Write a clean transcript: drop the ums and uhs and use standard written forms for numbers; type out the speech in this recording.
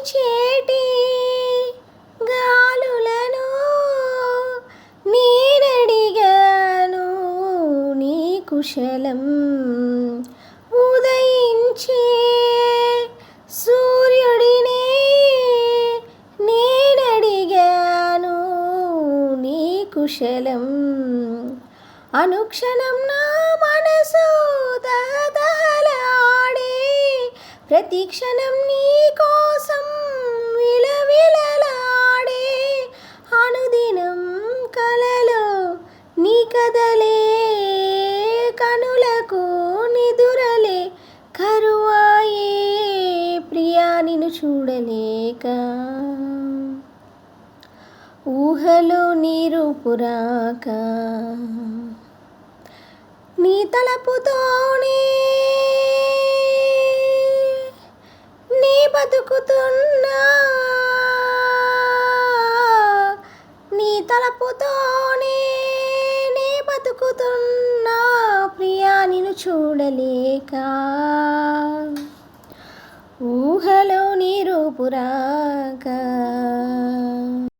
వీచేటి గాలులను నేనడిగాను నీ కుశలం. ఉదయించే సూర్యుడినే నేనడిగాను నీ కుశలం. అనుక్షణం నా మనసు దహదహలాడే, ప్రతి క్షణం నీ కోసం విలవిలలాడే. అనుదినం కలలో నీ కదలే, కనులకు నిదురలే కరువాయే, ప్రియా నిన్ను చూడలేక. ఊహలో నీ రూపురాక, నీ తలపుతోనే నీ బతుకుతున్నా, నీ తలపుతోనే నీ బతుకుతున్నా, ప్రియా నిన్ను చూడలేక. ఊహలో నీ రూపురాక.